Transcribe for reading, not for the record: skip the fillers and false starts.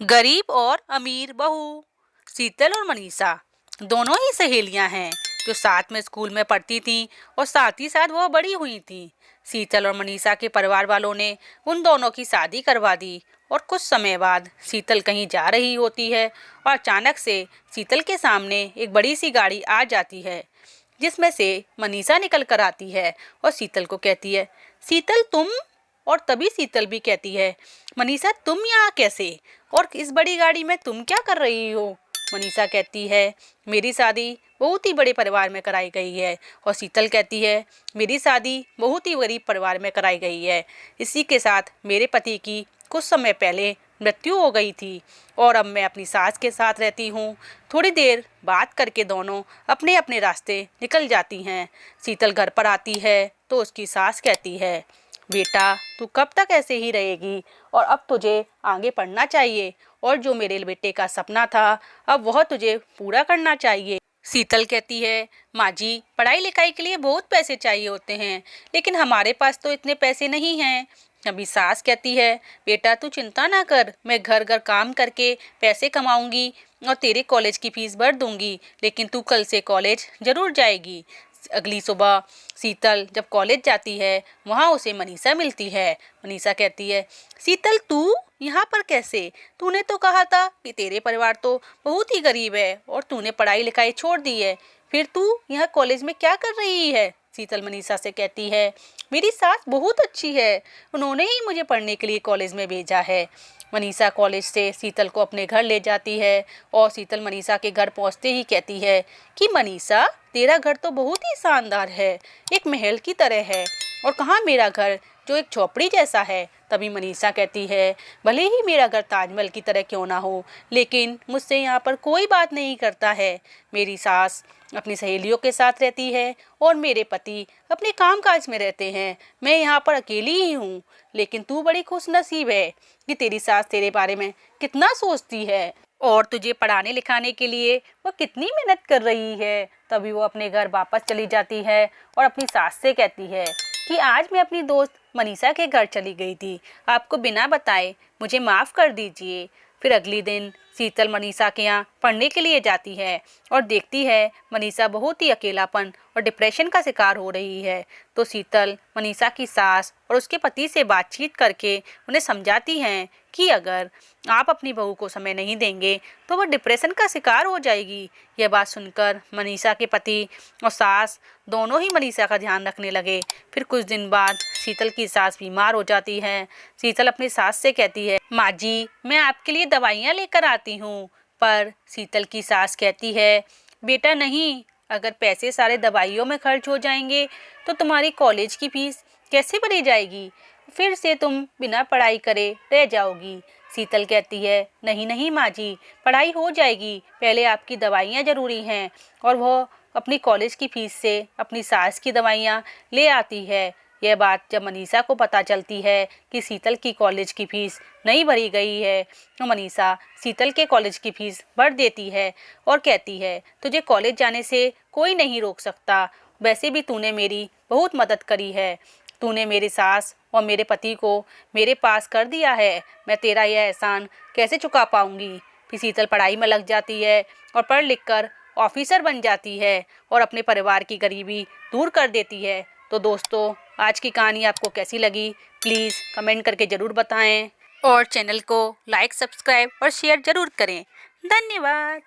गरीब और अमीर बहू। शीतल और मनीषा दोनों ही सहेलियां हैं जो साथ में स्कूल में पढ़ती थीं और साथ ही साथ वो बड़ी हुई थीं। शीतल और मनीषा के परिवार वालों ने उन दोनों की शादी करवा दी और कुछ समय बाद शीतल कहीं जा रही होती है और अचानक से शीतल के सामने एक बड़ी सी गाड़ी आ जाती है जिसमें से मनीषा निकल कर आती है और शीतल को कहती है, शीतल तुम। और तभी शीतल भी कहती है, मनीषा तुम यहाँ कैसे और इस बड़ी गाड़ी में तुम क्या कर रही हो। मनीषा कहती है, मेरी शादी बहुत ही बड़े परिवार में कराई गई है। और शीतल कहती है, मेरी शादी बहुत ही गरीब परिवार में कराई गई है। इसी के साथ मेरे पति की कुछ समय पहले मृत्यु हो गई थी और अब मैं अपनी सास के साथ रहती हूँ। थोड़ी देर बात करके दोनों अपने अपने रास्ते निकल जाती हैं। शीतल घर पर आती है तो उसकी सास कहती है, बेटा तू कब तक ऐसे ही रहेगी और अब तुझे आगे पढ़ना चाहिए और जो मेरे बेटे का सपना था अब वह तुझे पूरा करना चाहिए। शीतल कहती है, माँ जी पढ़ाई लिखाई के लिए बहुत पैसे चाहिए होते हैं लेकिन हमारे पास तो इतने पैसे नहीं हैं। अभी सास कहती है, बेटा तू चिंता ना कर, मैं घर घर काम करके पैसे कमाऊंगी और तेरे कॉलेज की फीस भर दूंगी, लेकिन तू कल से कॉलेज जरूर जाएगी। अगली सुबह शीतल जब कॉलेज जाती है वहाँ उसे मनीषा मिलती है। मनीषा कहती है, शीतल तू यहाँ पर कैसे? तूने तो कहा था कि तेरे परिवार तो बहुत ही गरीब है और तूने पढ़ाई लिखाई छोड़ दी है, फिर तू यहाँ कॉलेज में क्या कर रही है? शीतल मनीषा से कहती है, मेरी सास बहुत अच्छी है, उन्होंने ही मुझे पढ़ने के लिए कॉलेज में भेजा है। मनीषा कॉलेज से शीतल को अपने घर ले जाती है और शीतल मनीषा के घर पहुंचते ही कहती है कि मनीषा तेरा घर तो बहुत ही शानदार है, एक महल की तरह है, और कहाँ मेरा घर जो एक झोपड़ी जैसा है। तभी मनीषा कहती है, भले ही मेरा घर ताजमहल की तरह क्यों ना हो लेकिन मुझसे यहाँ पर कोई बात नहीं करता है। मेरी सास अपनी सहेलियों के साथ रहती है और मेरे पति अपने कामकाज में रहते हैं। मैं यहाँ पर अकेली ही हूँ, लेकिन तू बड़ी खुशनसीब है कि तेरी सास तेरे बारे में कितना सोचती है और तुझे पढ़ाने लिखाने के लिए वो कितनी मेहनत कर रही है। तभी वो अपने घर वापस चली जाती है और अपनी सास से कहती है कि आज मैं अपनी दोस्त मनीषा के घर चली गई थी, आपको बिना बताए मुझे माफ़ कर दीजिए। फिर अगली दिन शीतल मनीषा के यहाँ पढ़ने के लिए जाती है और देखती है मनीषा बहुत ही अकेलापन और डिप्रेशन का शिकार हो रही है। तो शीतल मनीषा की सास और उसके पति से बातचीत करके उन्हें समझाती हैं कि अगर आप अपनी बहू को समय नहीं देंगे तो वह डिप्रेशन का शिकार हो जाएगी। यह बात सुनकर मनीषा के पति और सास दोनों ही मनीषा का ध्यान रखने लगे। फिर कुछ दिन बाद शीतल की सास बीमार हो जाती है। शीतल अपनी सास से कहती है, माँ जी मैं आपके लिए दवाइयाँ लेकर आती हूँ। पर शीतल की सास कहती है, बेटा नहीं, अगर पैसे सारे दवाइयों में खर्च हो जाएंगे तो तुम्हारी कॉलेज की फीस कैसे भरी जाएगी, फिर से तुम बिना पढ़ाई करे रह जाओगी। शीतल कहती है, नहीं नहीं माँ जी, पढ़ाई हो जाएगी, पहले आपकी दवाइयाँ ज़रूरी हैं। और वह अपनी कॉलेज की फीस से अपनी सास की दवाइयाँ ले आती है। यह बात जब मनीषा को पता चलती है कि शीतल की कॉलेज की फीस नहीं भरी गई है तो मनीषा शीतल के कॉलेज की फीस भर देती है और कहती है, तुझे कॉलेज जाने से कोई नहीं रोक सकता, वैसे भी तूने मेरी बहुत मदद करी है, तूने मेरी सास और मेरे पति को मेरे पास कर दिया है, मैं तेरा यह एहसान कैसे चुका पाऊंगी। फिर शीतल पढ़ाई में लग जाती है और पढ़ लिख कर ऑफिसर बन जाती है और अपने परिवार की गरीबी दूर कर देती है। तो दोस्तों आज की कहानी आपको कैसी लगी प्लीज़ कमेंट करके ज़रूर बताएं और चैनल को लाइक सब्सक्राइब और शेयर ज़रूर करें। धन्यवाद।